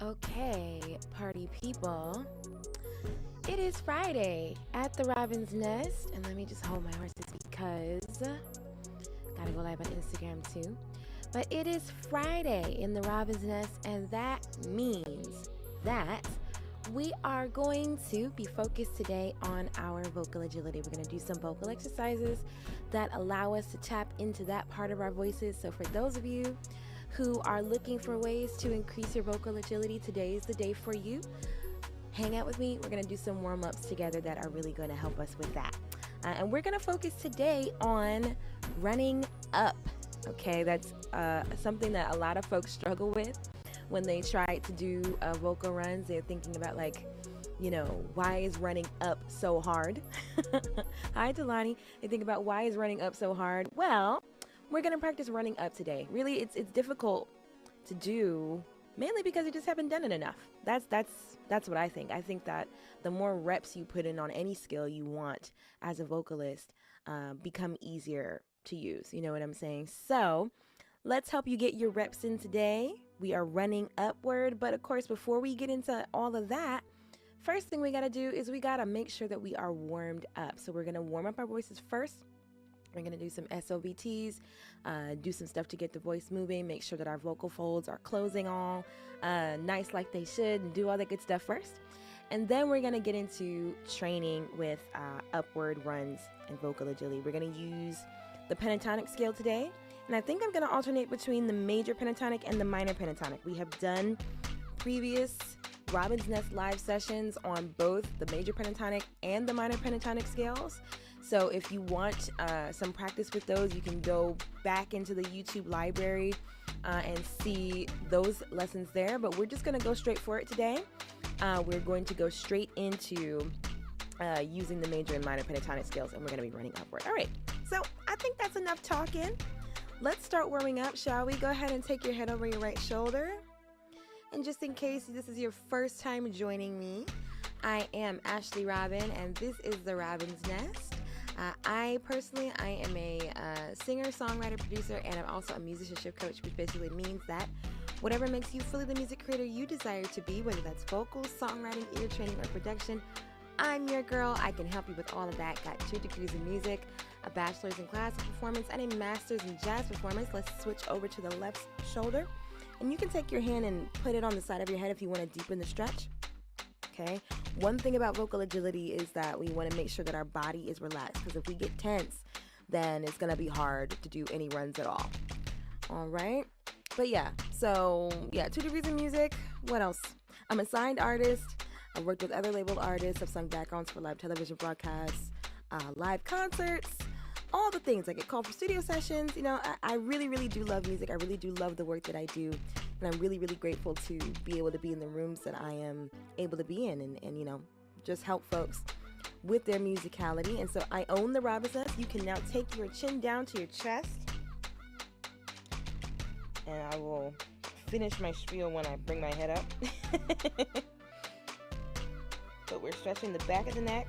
Okay, party people. It is Friday at the Robin's Nest, and let me just hold my horses because gotta go live on Instagram too. But it is Friday in the Robin's Nest, and that means that we are going to be focused today on our vocal agility. We're going to do some vocal exercises that allow us to tap into that part of our voices. So for those of you who are looking for ways to increase your vocal agility, today is the day for you. Hang out with me. We're going to do some warm-ups together that are really going to help us with that. And we're going to focus today on running up. Okay, that's something that a lot of folks struggle with when they try to do vocal runs. They're thinking about why is running up so hard? Hi, Delani. They think about why is running up so hard? Well, we're going to practice running up today. Really, it's difficult to do, mainly because you just haven't done it enough. That's what I think. I think that the more reps you put in on any skill you want as a vocalist, become easier to use. You know what I'm saying? So let's help you get your reps in today. We are running upward, but of course, before we get into all of that, first thing we got to do is we got to make sure that we are warmed up. So we're going to warm up our voices first. We're going to do some SOVTs, do some stuff to get the voice moving, make sure that our vocal folds are closing all nice like they should, and do all that good stuff first. And then we're going to get into training with upward runs and vocal agility. We're going to use the pentatonic scale today. And I think I'm going to alternate between the major pentatonic and the minor pentatonic. We have done previous Robin's Nest live sessions on both the major pentatonic and the minor pentatonic scales. So if you want some practice with those, you can go back into the YouTube library and see those lessons there. But we're just going to go straight for it today. We're going to go straight into using the major and minor pentatonic scales, and we're going to be running upward. All right, so I think that's enough talking. Let's start warming up, shall we? Go ahead and take your head over your right shoulder. And just in case this is your first time joining me, I am Ashley Robin, and this is the Robin's Nest. I am a singer, songwriter, producer, and I'm also a musicianship coach, which basically means that whatever makes you fully the music creator you desire to be, whether that's vocals, songwriting, ear training, or production, I'm your girl. I can help you with all of that. Got 2 degrees in music, a bachelor's in classical performance, and a master's in jazz performance. Let's switch over to the left shoulder. And you can take your hand and put it on the side of your head if you want to deepen the stretch. Okay. One thing about vocal agility is that we want to make sure that our body is relaxed, because if we get tense, then it's going to be hard to do any runs at all. All right. But yeah, 2 degrees in music. What else? I'm a signed artist. I've worked with other labeled artists. I've sung backgrounds for live television broadcasts, live concerts, all the things. I get called for studio sessions. You know, I really, really do love music. I really do love the work that I do. And I'm really, really grateful to be able to be in the rooms that I am able to be in and just help folks with their musicality. And so I own the Robin's Nest. You can now take your chin down to your chest. And I will finish my spiel when I bring my head up. But we're stretching the back of the neck.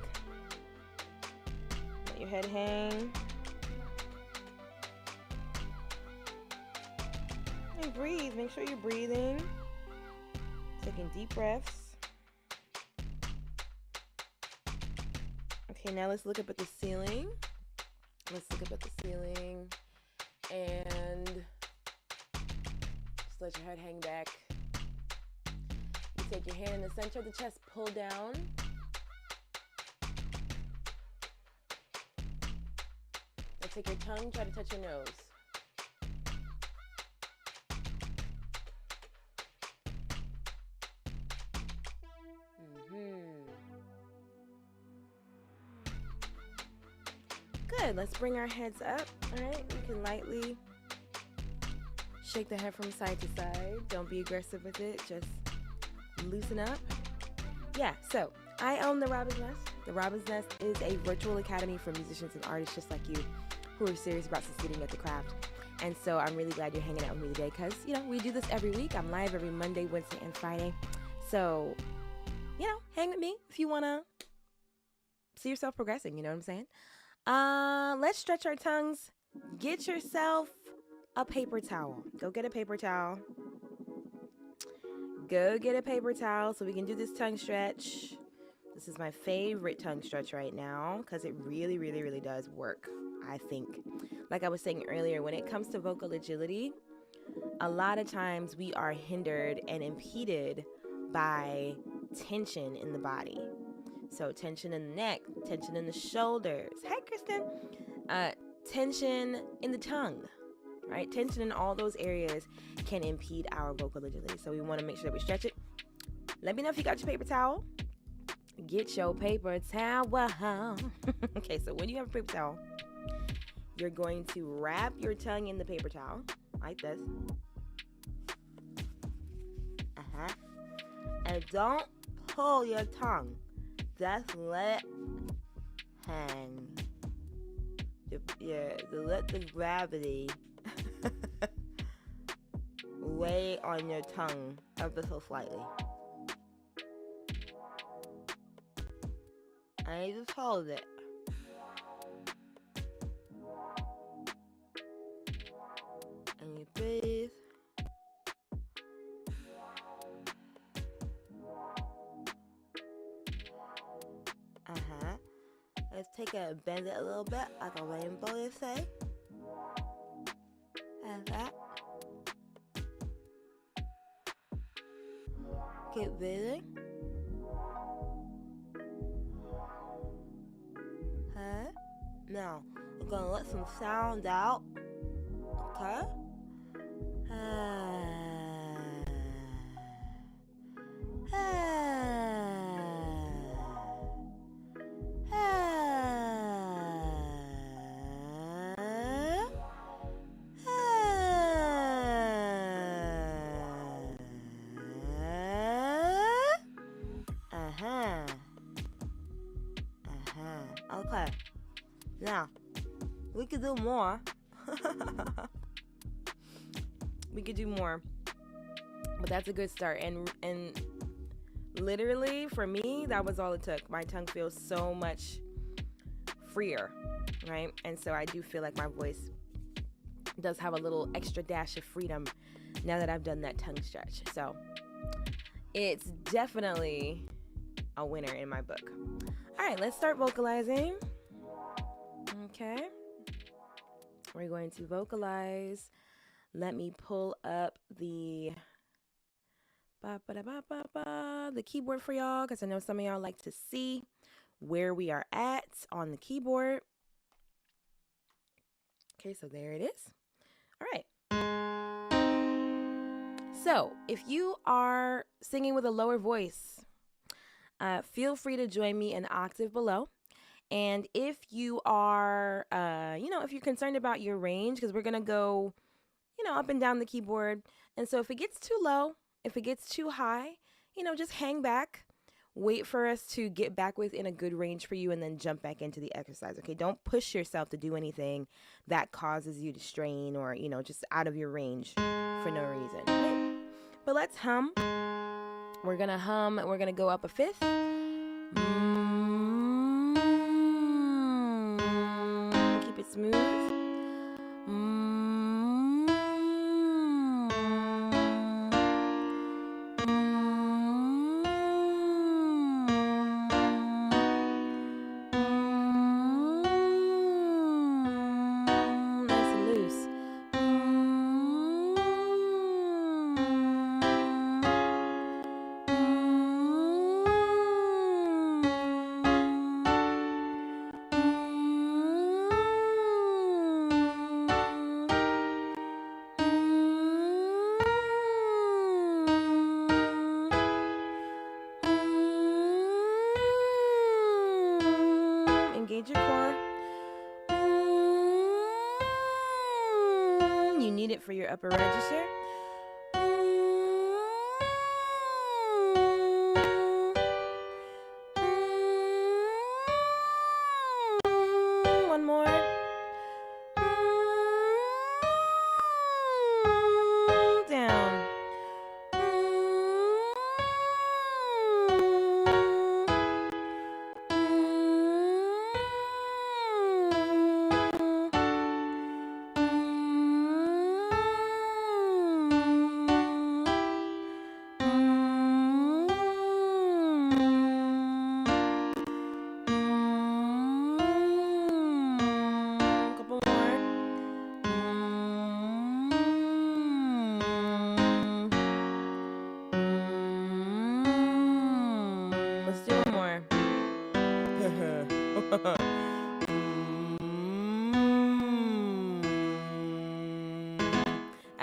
Let your head hang. And breathe. Make sure you're breathing. Taking deep breaths. Okay, now let's look up at the ceiling. Let's look up at the ceiling. And just let your head hang back. You take your hand in the center of the chest, pull down. And take your tongue, try to touch your nose. Good, let's bring our heads up. All right, we can lightly shake the head from side to side. Don't be aggressive with it, just loosen up. Yeah, so I own the Robin's Nest. The Robin's Nest is a virtual academy for musicians and artists just like you who are serious about succeeding at the craft. And so I'm really glad you're hanging out with me today because, we do this every week. I'm live every Monday, Wednesday, and Friday. So, hang with me if you want to see yourself progressing, you know what I'm saying? Let's stretch our tongues. Get yourself a paper towel. Go get a paper towel. go get a paper towel so we can do this tongue stretch. This is my favorite tongue stretch right now because it really, really, really does work, I think. Like I was saying earlier, when it comes to vocal agility, a lot of times we are hindered and impeded by tension in the body. So tension in the neck, tension in the shoulders. Hey, Kristen. Tension in the tongue, right? Tension in all those areas can impede our vocal agility. So we want to make sure that we stretch it. Let me know if you got your paper towel. Get your paper towel. Okay, so when you have a paper towel, you're going to wrap your tongue in the paper towel like this. And don't pull your tongue. Just let it hang. Let the gravity weigh on your tongue ever so slightly. And you just hold it. And you breathe. Let's take it and bend it a little bit, like a rainbow, they say. And that. Keep breathing. Okay. Now, we're gonna let some sound out. Okay. Okay. Now, we could do more. We could do more. But that's a good start. And literally, for me, that was all it took. My tongue feels so much freer, right? And so I do feel like my voice does have a little extra dash of freedom now that I've done that tongue stretch. So it's definitely a winner in my book. All right, let's start vocalizing. Okay. We're going to vocalize. Let me pull up the keyboard for y'all, because I know some of y'all like to see where we are at on the keyboard. Okay, so there it is. All right. So if you are singing with a lower voice, feel free to join me an octave below. And if you are, if you're concerned about your range, because we're going to go, up and down the keyboard. And so if it gets too low, if it gets too high, just hang back, wait for us to get back within a good range for you, and then jump back into the exercise. Okay, don't push yourself to do anything that causes you to strain or, just out of your range for no reason. Right? But let's hum. We're going to hum. We're going to go up a fifth. Keep it smooth. Engage your core. You need it for your upper register. One more. Down.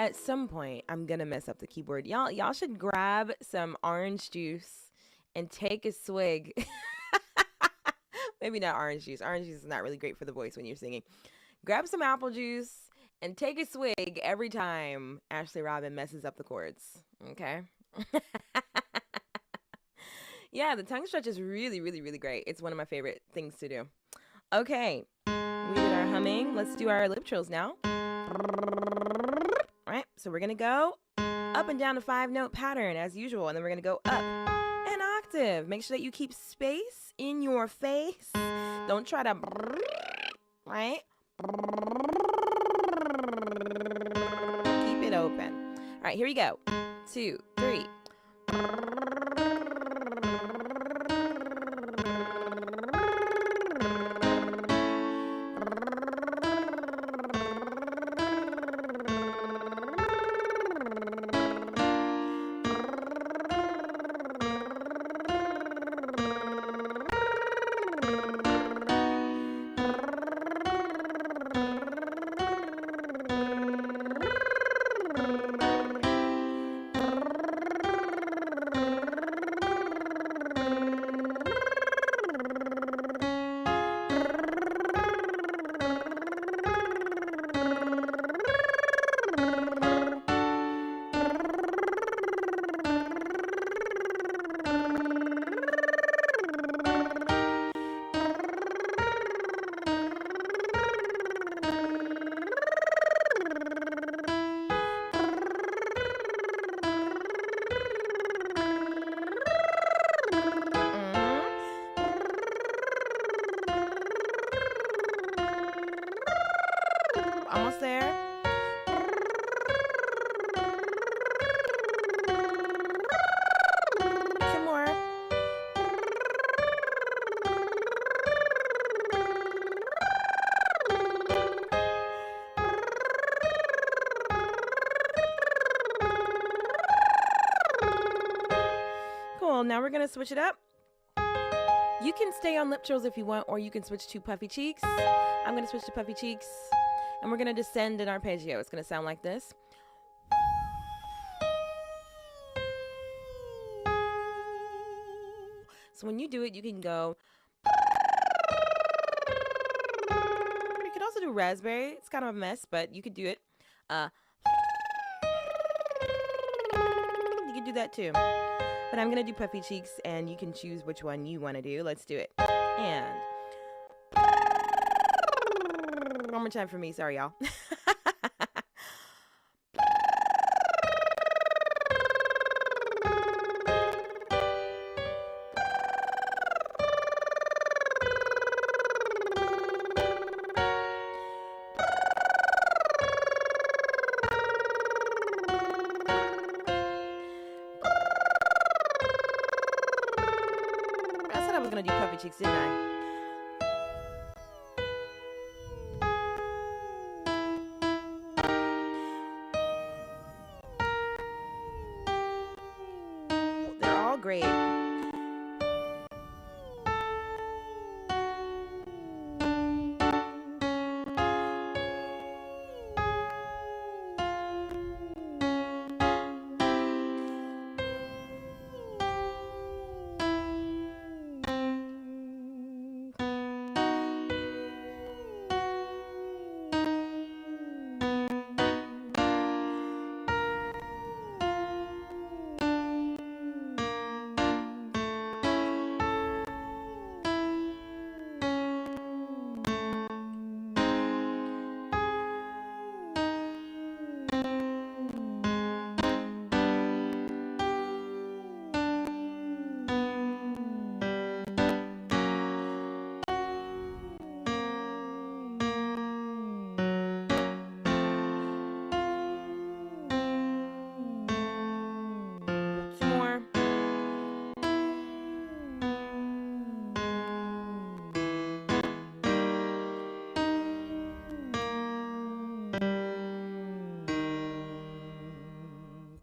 At some point, I'm gonna mess up the keyboard. Y'all should grab some orange juice and take a swig. Maybe not orange juice. Orange juice is not really great for the voice when you're singing. Grab some apple juice and take a swig every time Ashley Robin messes up the chords. Okay? Yeah, the tongue stretch is really, really, really great. It's one of my favorite things to do. Okay, we did our humming. Let's do our lip trills now. All right, so we're gonna go up and down a 5-note pattern as usual, and then we're gonna go up an octave. Make sure that you keep space in your face. Don't try to, right? Keep it open. All right, here we go. 2, 3. Almost there. Some more. Cool. Now we're going to switch it up. You can stay on lip trills if you want, or you can switch to puffy cheeks. I'm going to switch to puffy cheeks. And we're going to descend an arpeggio. It's going to sound like this. So when you do it, you can go. You could also do raspberry. It's kind of a mess, but you could do it. You could do that too. But I'm going to do puffy cheeks, and you can choose which one you want to do. Let's do it. And one more time for me. Sorry, y'all. I said I was going to do puffy cheeks, didn't I? Great.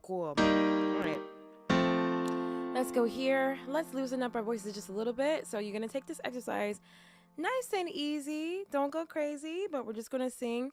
Cool. All right. Let's go here. Let's loosen up our voices just a little bit. So you're going to take this exercise nice and easy. Don't go crazy, but we're just going to sing.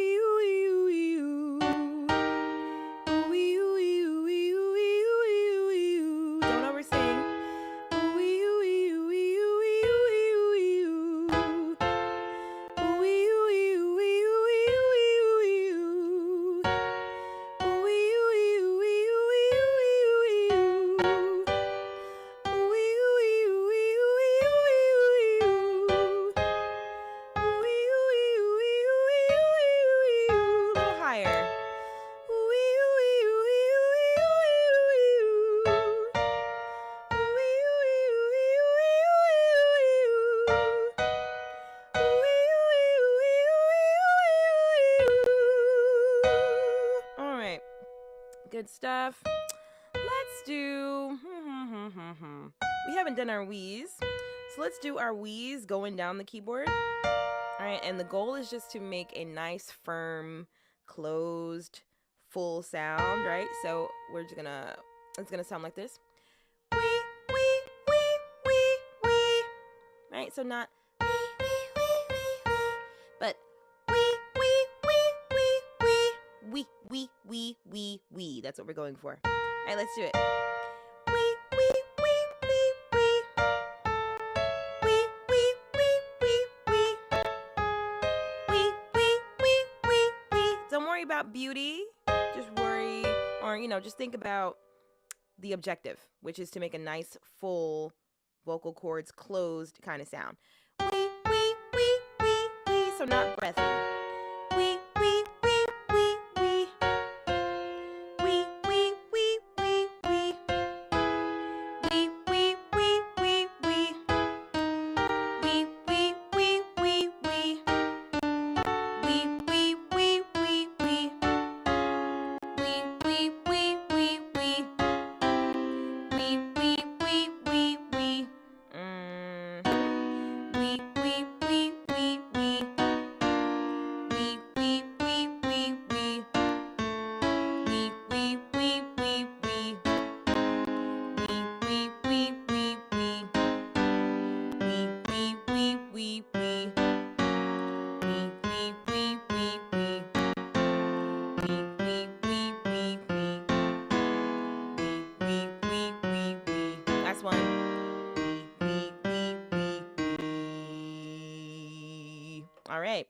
Don't oversing. Good stuff. Let's do, we haven't done our wheeze. So let's do our wheeze going down the keyboard. All right, and the goal is just to make a nice, firm, closed, full sound, right? So we're just gonna, it's gonna sound like this. Wee, wee, wee, wee, wee. Right, so not wee, wee, wee, wee, wee, but wee, wee, wee, wee, wee. Wee, wee, wee, wee, wee. That's what we're going for. All right, let's do it. Wee, wee, wee, wee, wee. Wee, wee, wee, wee, wee. Wee, wee, wee, wee, wee. Don't worry about beauty. Just worry, or, just think about the objective, which is to make a nice, full vocal cords closed kind of sound. Wee, wee, wee, wee, wee. So not breathy. Wee, wee, wee, wee, wee. Wee, wee, wee, wee, wee. Wee, wee, wee, wee, wee. Wee, wee, wee, wee, wee. Wee, wee, wee, wee, wee. Wee, wee, wee, wee, wee. Wee, wee, wee, wee, wee. Wee, wee, wee, wee, wee. Wee, wee, wee, wee, wee. Wee, wee, wee, wee, wee. Wee, wee, wee, wee, wee. Wee, wee, wee, wee, wee. Wee, wee, wee, wee, wee. Wee, wee, wee, wee, wee. Wee, wee, wee, wee, wee. Last one. Wee, wee, wee, wee, wee. All right.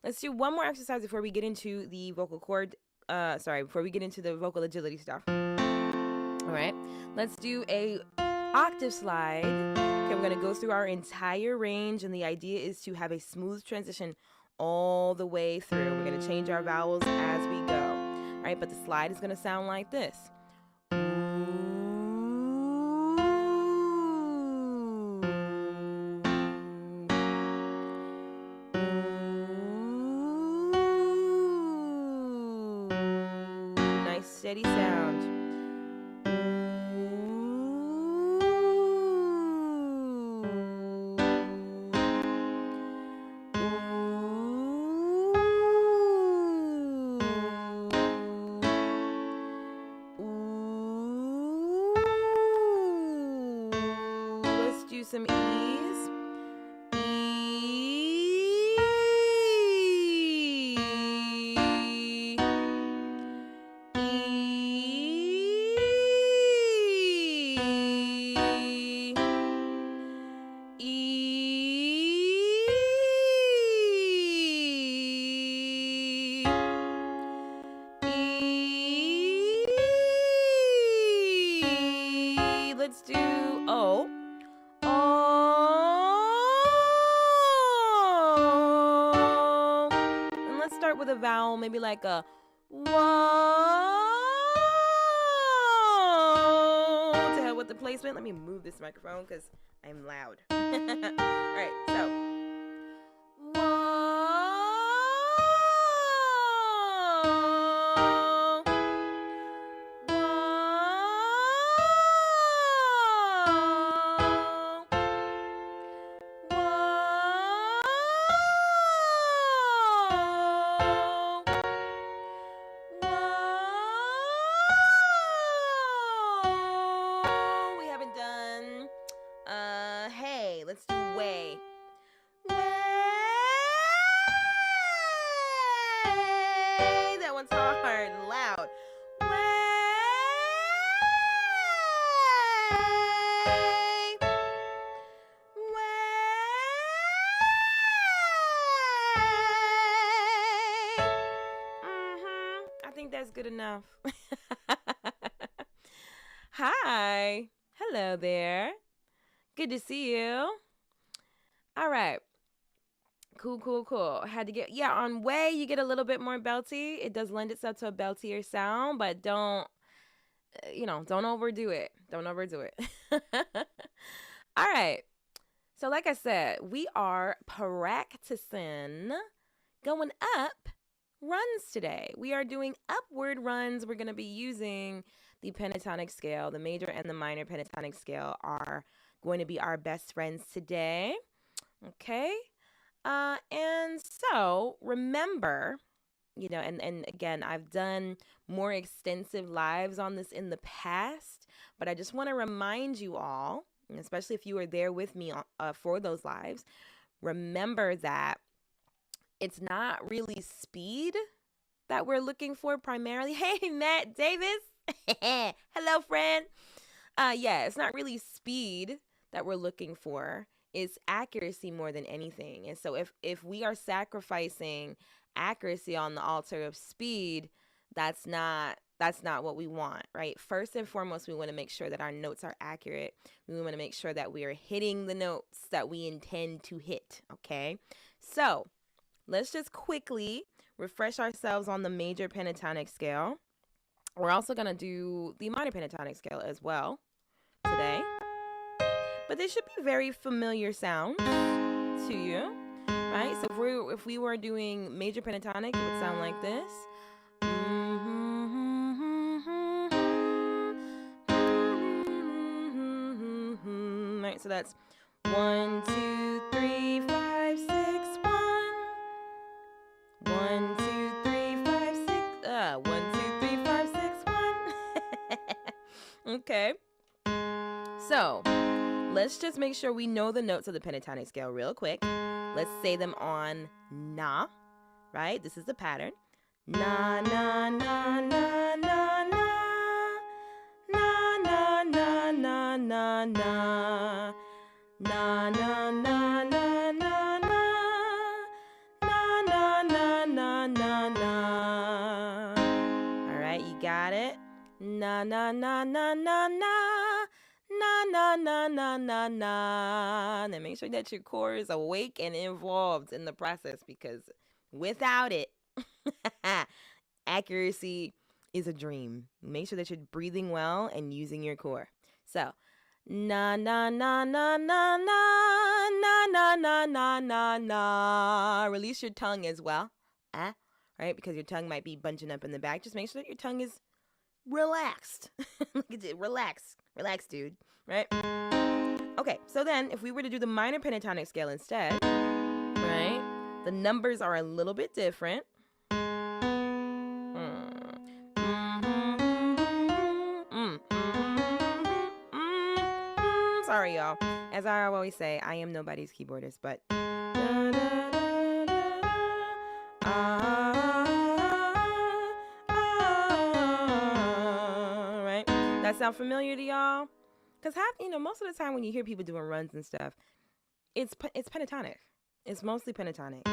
Let's do one more exercise before we get into the vocal cord. Before we get into the vocal agility stuff. All right. Let's do a octave slide. Okay, we're going to go through our entire range, and the idea is to have a smooth transition all the way through. We're going to change our vowels as we go. All right, but the slide is going to sound like this. Nice steady sound. Let's do some E's. Let's do O. with a vowel, maybe like a whoa. To help with the placement. Let me move this microphone because I'm loud. All right, so whoa. Hey, let's do way. Way. That one's hard and loud. Way. I think that's good enough. Hi. Hello there. Good to see you. All right. Cool. Had to get, yeah, on way, you get a little bit more belty. It does lend itself to a beltier sound, but don't overdo it. Don't overdo it. All right. So like I said, we are practicing going up runs today. We are doing upward runs. We're going to be using the pentatonic scale. The major and the minor pentatonic scale are going to be our best friends today. Okay. And so remember, and again, I've done more extensive lives on this in the past, but I just want to remind you all, especially if you were there with me for those lives, remember that it's not really speed that we're looking for primarily. Hey, Matt Davis. Hello, friend. It's not really speed that we're looking for. It's accuracy more than anything. And so if we are sacrificing accuracy on the altar of speed, that's not what we want, right? First and foremost, we want to make sure that our notes are accurate. We want to make sure that we are hitting the notes that we intend to hit, okay? So let's just quickly refresh ourselves on the major pentatonic scale. We're also going to do the minor pentatonic scale as well today. But they should be very familiar sounds to you, right? So if we were doing major pentatonic, it would sound like this. Right, so that's 1, 2, 3, 5, 6, 1. 1, 2, 3, 5, 6. 1, 2, 3, 5, 6, 1. Okay. So let's just make sure we know the notes of the pentatonic scale real quick. Let's say them on na, right? This is the pattern. Na, na, na, na, na, na. Na, na, na, na, na, na. Na, na, na, na, na, na. Na, na, na, na, na, na. All right, you got it? Na, na, na, na, na, na. Na, na, na, na, na, na. And then make sure that your core is awake and involved in the process, because without it, accuracy is a dream. Make sure that you're breathing well and using your core. So, na, na, na, na, na, na, na, na, na, na, na, na. Release your tongue as well. Right? Because your tongue might be bunching up in the back. Just make sure that your tongue is relaxed. Look at it. Relax, dude. Right? Okay, so then if we were to do the minor pentatonic scale instead, right, the numbers are a little bit different. Sorry, y'all. As I always say, I am nobody's keyboardist, but right? That sound familiar to y'all? Because most of the time when you hear people doing runs and stuff, it's pentatonic. It's mostly pentatonic,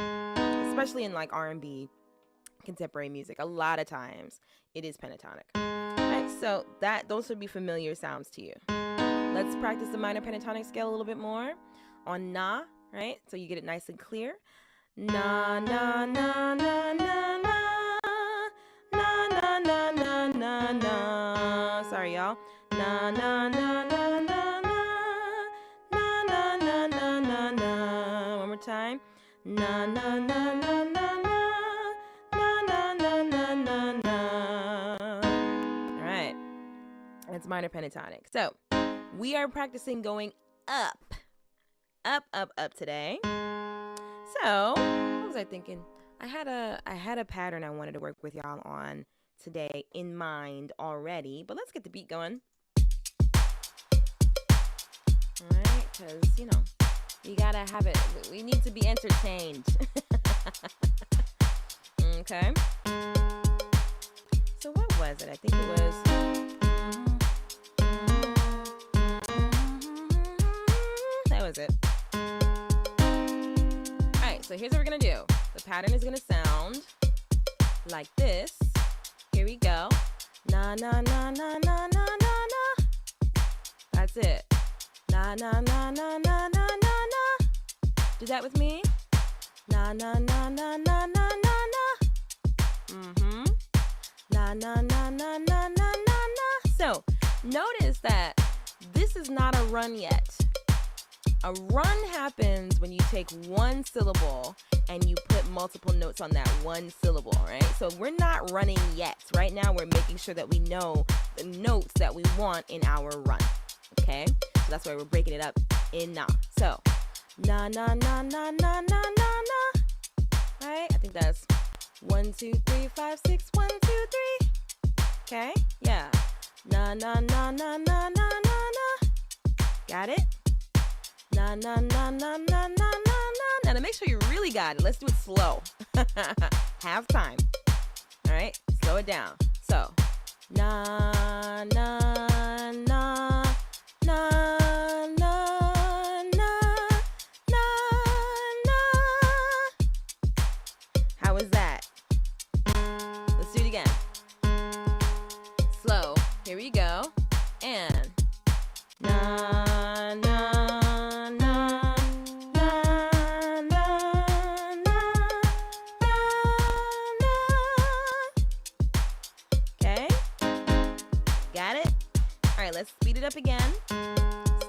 especially in like R&B, contemporary music. A lot of times it is pentatonic. Right? So those would be familiar sounds to you. Let's practice the minor pentatonic scale a little bit more on na, right? So you get it nice and clear. Na na na na na na. Na na na na na na. Sorry, y'all. Na na na na na na. Na na na na na na. One more time. Na na na na na na. Na na na na na na. All right. That's minor pentatonic. So we are practicing going up. Up, up, up today. So what was I thinking? I had a pattern I wanted to work with y'all on today in mind already, but let's get the beat going. All right, because you know you gotta have it. We need to be entertained. Okay. So what was it? I think it was. That was it. So here's what we're gonna do. The pattern is gonna sound like this. Here we go. Na na na na na na na na. That's it. Na na na na na na na na. Do that with me. Na na na na na na na na. Na na na na na na na na. So notice that this is not a run yet. A run happens when you take one syllable and you put multiple notes on that one syllable, right? So we're not running yet. Right now we're making sure that we know the notes that we want in our run, okay? So that's why we're breaking it up in na. So, na na na na na na na na. Right? I think that's 1, 2, 3, 5, 6, 1, 2, 3. Okay? Yeah. Na na na na na na na na. Got it? Na na na na na na na na. Now to make sure you really got it, let's do it slow. Have time. All right, slow it down. So, na na na na na na na na. How was that? Let's do it again. Slow. Here we go. And na. Got it? All right, let's speed it up again.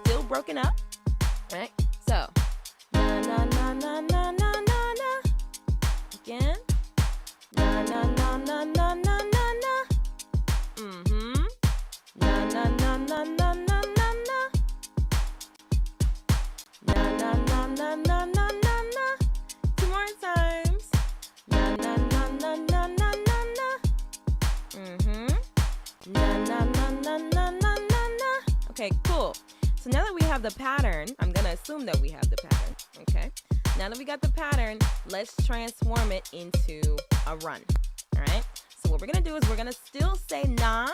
Still broken up. All right, so na na na na na na na na. Again. Na na na na na na na na. Na na na na na na na na. Na na na na na na na na. 2 more times. Na na na na na na na na. Na na na na na na na na. Okay, cool. So now that we have the pattern, I'm gonna assume that we have the pattern. Okay. Now that we got the pattern, let's transform it into a run. All right. So what we're gonna do is we're gonna still say na,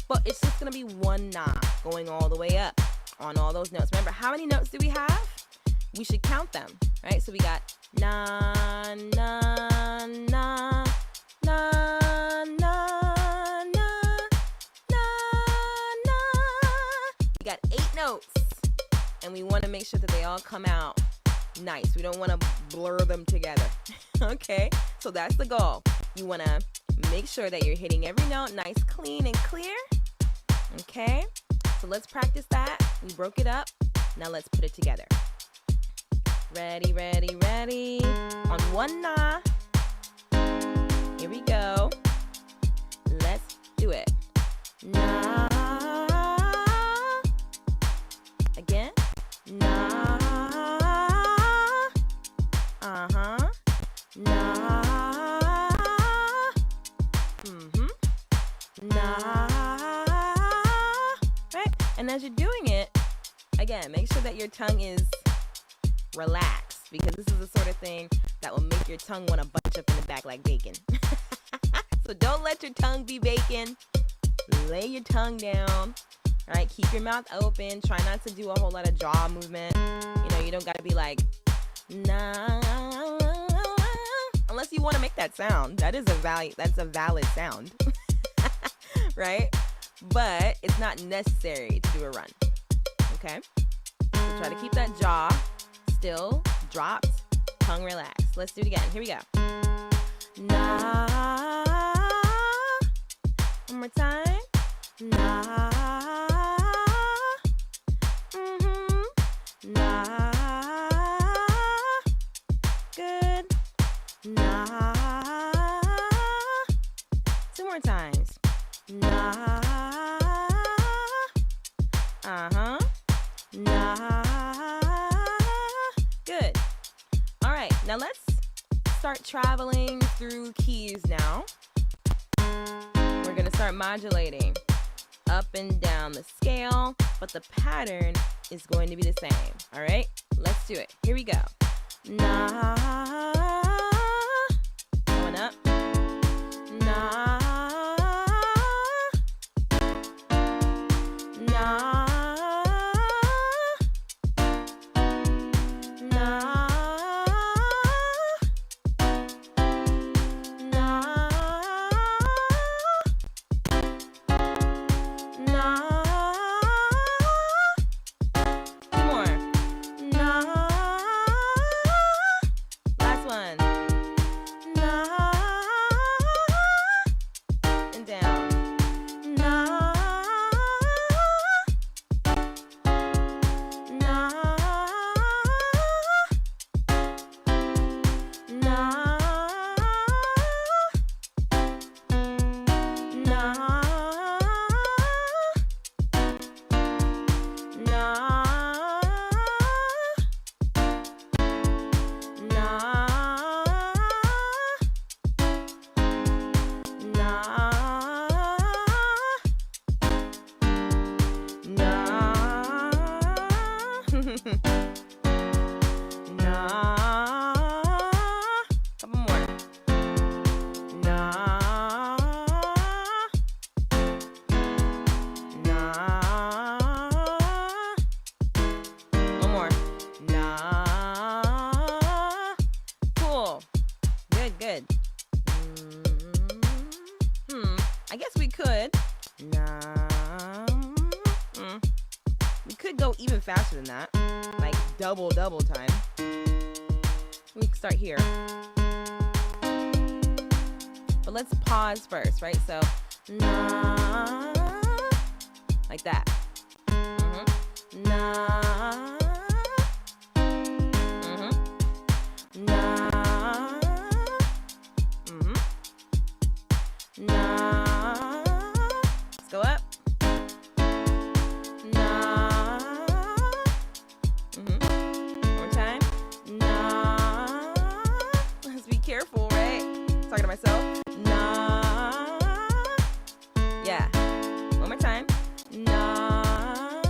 but it's just gonna be one na going all the way up on all those notes. Remember, how many notes do we have? We should count them. Right. So we got na na na na na. Got 8 notes, and we want to make sure that they all come out nice. We don't want to blur them together. Okay, so that's the goal. You want to make sure that you're hitting every note nice, clean, and clear. Okay, so let's practice that. We broke it up. Now let's put it together. Ready, ready, ready. On one na. Here we go. Let's do it. Na. Again. Na. Na. Na. Right? And as you're doing it, again, make sure that your tongue is relaxed, because this is the sort of thing that will make your tongue want to bunch up in the back like bacon. So don't let your tongue be bacon. Lay your tongue down. All right, keep your mouth open. Try not to do a whole lot of jaw movement. You know, you don't got to be like, nah, unless you want to make that sound. That's a valid sound, right? But it's not necessary to do a run, okay? So try to keep that jaw still dropped, tongue relaxed. So let's do it again. Here we go. Na. One more time. Na. Na. Good. Na. Two more times. Na. Uh-huh. Na. Good. All right, now let's start traveling through keys now. We're gonna start modulating up and down the scale, but the pattern is going to be the same. All right, let's do it. Here we go. Na. Going up. Na. Na. Couple more. Na. Na. One more. Na. Cool. Good. I guess we could. Na. We could go even faster than that. Like double time. We can start here. But let's pause first, right? So, na, like that. Na, na, na. Let's go up. Na. One more time. Na. Let's be careful, right? Talking to myself. Na. Yeah. One more time. Na.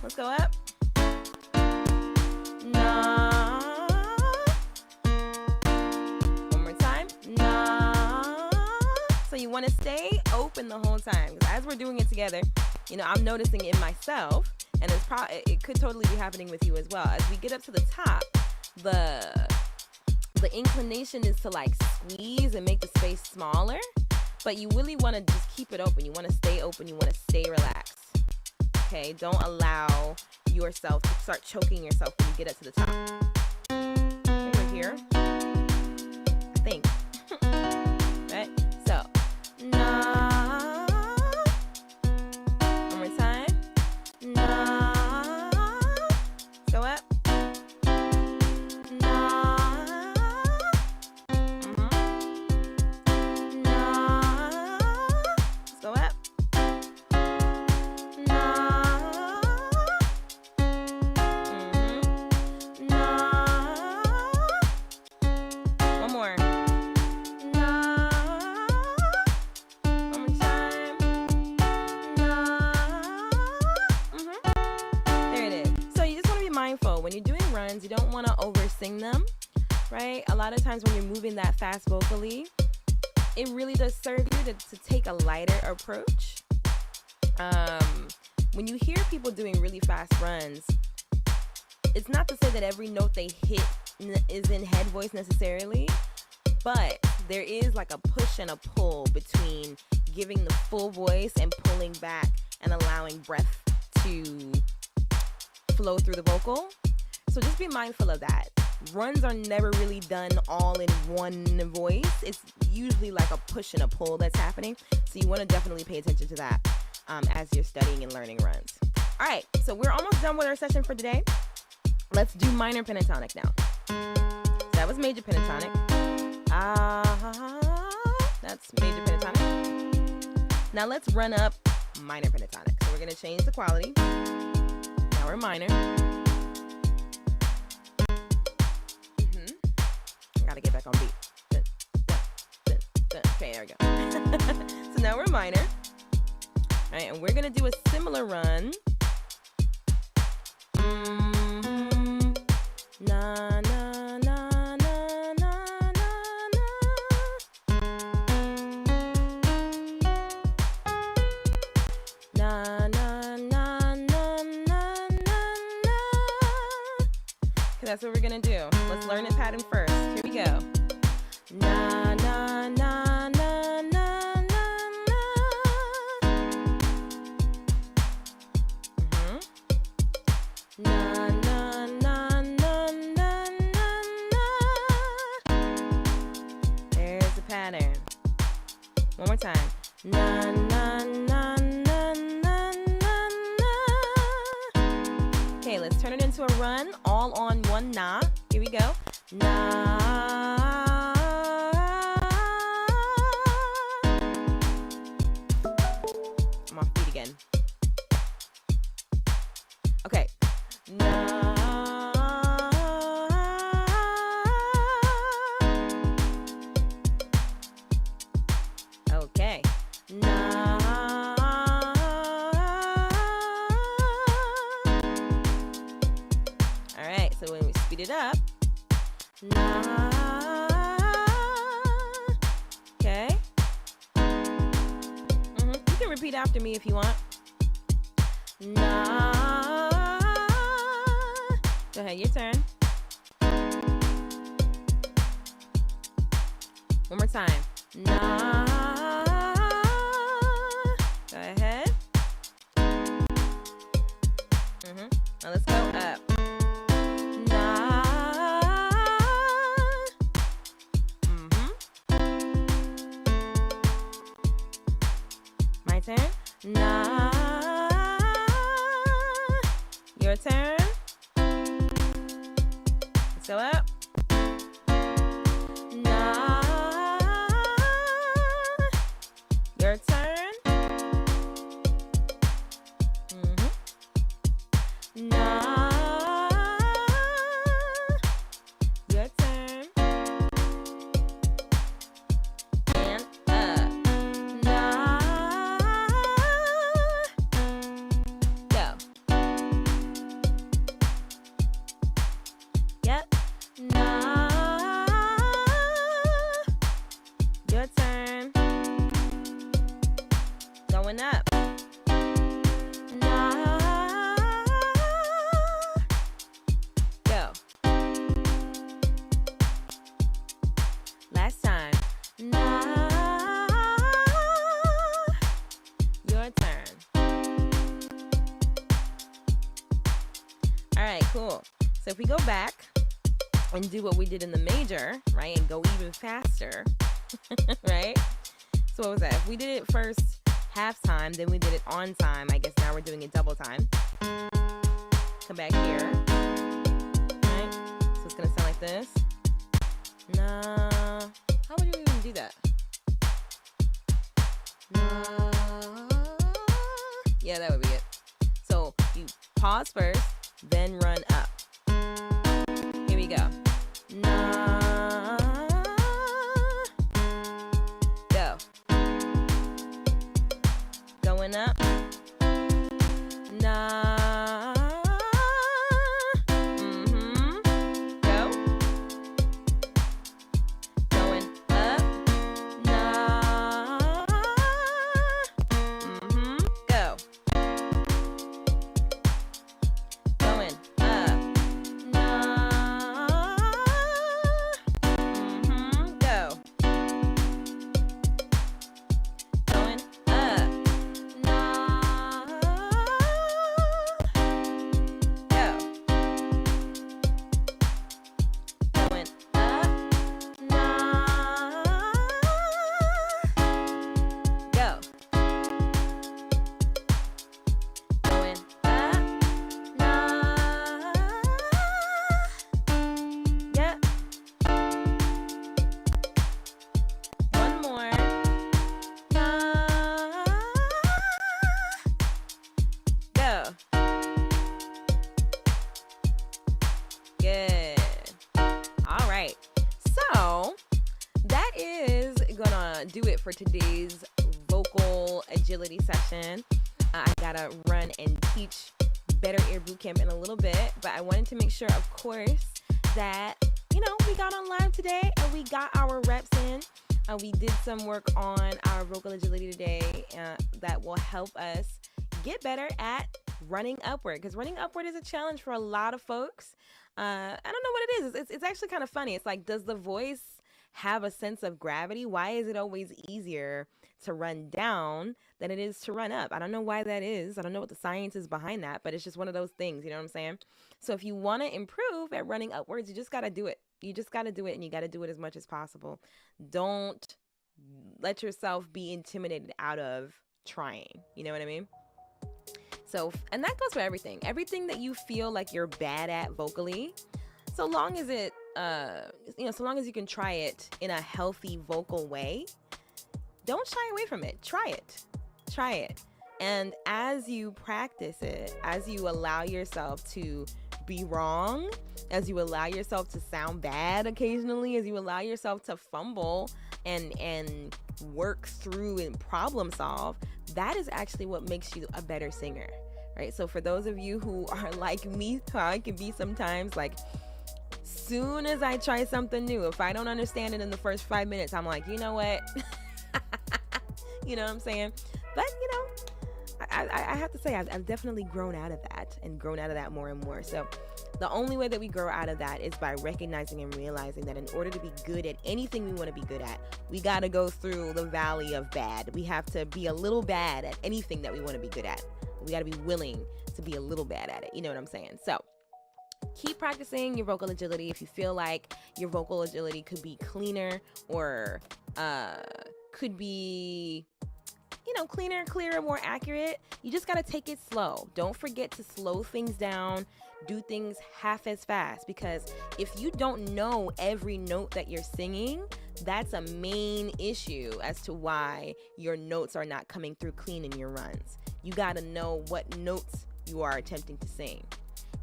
Let's go up. Na. One more time. Na. So you want to stay open the whole time. As we're doing it together, you know, I'm noticing it in myself, and it could totally be happening with you as well. As we get up to the top, the inclination is to like squeeze and make the space smaller, but you really want to just keep it open. You want to stay open. You want to stay relaxed. Okay, don't allow yourself to start choking yourself when you get up to the top. Over here, I think. Right? So, na. One more time. Na. Go up. When you're doing runs, you don't want to oversing them, right? A lot of times when you're moving that fast vocally, it really does serve you to take a lighter approach. When you hear people doing really fast runs, it's not to say that every note they hit is in head voice necessarily, but there is like a push and a pull between giving the full voice and pulling back and allowing breath to flow through the vocal. So just be mindful of that. runs are never really done all in one voice. It's usually like a push and a pull that's happening. So you want to definitely pay attention to that as you're studying and learning runs. All right, so we're almost done with our session for today. Let's do minor pentatonic now. So that was major pentatonic. That's major pentatonic. Now let's run up minor pentatonic. So we're going to change the quality. Now we're minor. I got to get back on beat. Okay, there we go. So now we're minor. All right, and we're going to do a similar run. Na, na, na, na, na, na, na. Na, na, na, na, na, na, na. Okay, that's what we're going to do. Let's learn the pattern first. Here we go. Na, na, na, na, na, na, na. Na, na, na, na, na, na, na. There's the pattern. One more time. Na, na, na, na, na, na, na. Okay, let's turn it into a run, all on one na. Here we go. Na. I'm off beat again. Okay. Na. Okay. Na. All right, so when we speed it up, na. Okay. You can repeat after me if you want. Na. Go ahead, your turn. One more time. Na. Go ahead. Now let's go up. Na. My turn. Na. Your turn. Let's go up. Na. Your turn. Na. Your turn. And up. Na. Go. Yep. Na. Your turn. Going up. Na. Go. Last time. Na. Your turn. All right, cool. So if we go back and do what we did in the major, right, and go even faster, right? So what was that? If we did it first half time, then we did it on time. I guess now we're doing it double time. Come back here. Right? So it's gonna sound like this. Na. How would you even do that? Na. Yeah, that would be it. So you pause first, then run up. Here we go. Na. Go. Going up. Na. Go. Going up. Na. Go. Going up. do it for today's vocal agility session. I gotta run and teach Better Ear Bootcamp in a little bit, but I wanted to make sure, of course, that, we got on live today and we got our reps in. We did some work on our vocal agility today that will help us get better at running upward, because running upward is a challenge for a lot of folks. I don't know what it is. It's actually kind of funny. It's like, does the voice have a sense of gravity? Why is it always easier to run down than it is to run up? I don't know why that is. I don't know what the science is behind that, but it's just one of those things, you know what I'm saying? So if you want to improve at running upwards, you just got to do it. You just got to do it, and you got to do it as much as possible. Don't let yourself be intimidated out of trying. You know what I mean? So, and that goes for everything. Everything that you feel like you're bad at vocally, so long as it, so long as you can try it in a healthy vocal way, don't shy away from it. Try it. And as you practice it, as you allow yourself to be wrong, as you allow yourself to sound bad occasionally, as you allow yourself to fumble and work through and problem solve, that is actually what makes you a better singer, right? So for those of you who are like me, how I can be sometimes, like, soon as I try something new, if I don't understand it in the first 5 minutes, I'm like, you know what? You know what I'm saying? But, I have to say, I've definitely grown out of that and grown out of that more and more. So the only way that we grow out of that is by recognizing and realizing that in order to be good at anything we want to be good at, we got to go through the valley of bad. We have to be a little bad at anything that we want to be good at. We got to be willing to be a little bad at it. You know what I'm saying? So keep practicing your vocal agility. If you feel like your vocal agility could be cleaner or could be cleaner, clearer, more accurate, you just got to take it slow. Don't forget to slow things down. Do things half as fast, because if you don't know every note that you're singing, that's a main issue as to why your notes are not coming through clean in your runs. You got to know what notes you are attempting to sing.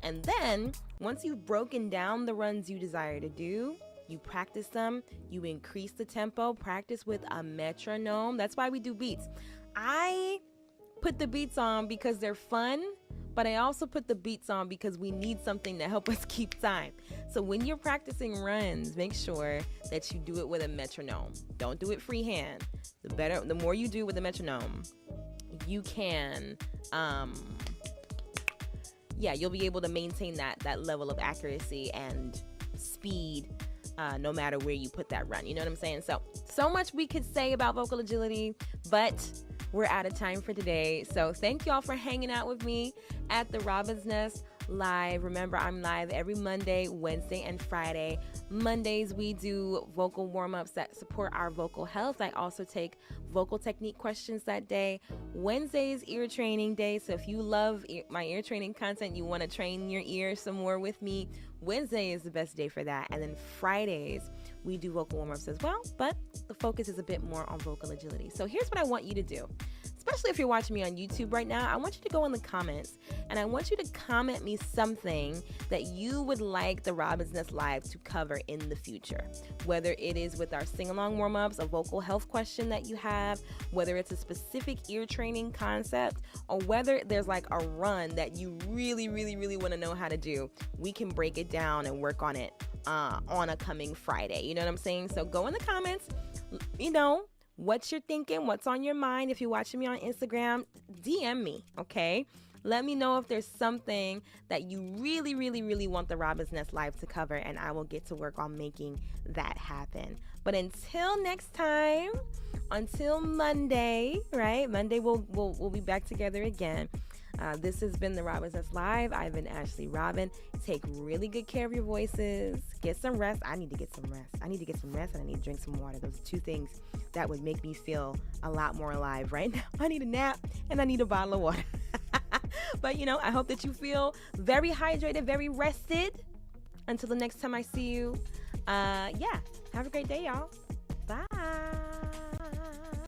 And then once you've broken down the runs you desire to do, you practice them, you increase the tempo, practice with a metronome. That's why we do beats. I put the beats on because they're fun, but I also put the beats on because we need something to help us keep time. So when you're practicing runs, make sure that you do it with a metronome. Don't do it freehand. The more you do with a metronome, you can, you'll be able to maintain that level of accuracy and speed no matter where you put that run. You know what I'm saying? So much we could say about vocal agility, but we're out of time for today. So thank y'all for hanging out with me at the Robin's Nest live. Remember, I'm live every Monday, Wednesday, and Friday. Mondays, we do vocal warm-ups that support our vocal health. I also take vocal technique questions that day. Wednesdays, ear training day. So if you love my ear training content, you want to train your ears some more with me, Wednesday is the best day for that. And then Fridays, we do vocal warm-ups as well, but the focus is a bit more on vocal agility. So here's what I want you to do. Especially if you're watching me on YouTube right now, I want you to go in the comments and I want you to comment me something that you would like the Robin's Nest Live to cover in the future. Whether it is with our sing-along warm-ups, a vocal health question that you have, whether it's a specific ear training concept, or whether there's like a run that you really, really, really want to know how to do, we can break it down and work on it on a coming Friday. You know what I'm saying? So go in the comments, what you're thinking, what's on your mind. If you're watching me on Instagram, DM me, okay? Let me know if there's something that you really, really, really want the Robin's Nest Live to cover, and I will get to work on making that happen. But until next time, until Monday, right? Monday we'll be back together again. This has been the Robin's Nest Live. I've been Ashley Robin. Take really good care of your voices. Get some rest. I need to get some rest. I need to get some rest and I need to drink some water. Those are two things that would make me feel a lot more alive right now. I need a nap and I need a bottle of water. But, I hope that you feel very hydrated, very rested. Until the next time I see you. Have a great day, y'all. Bye.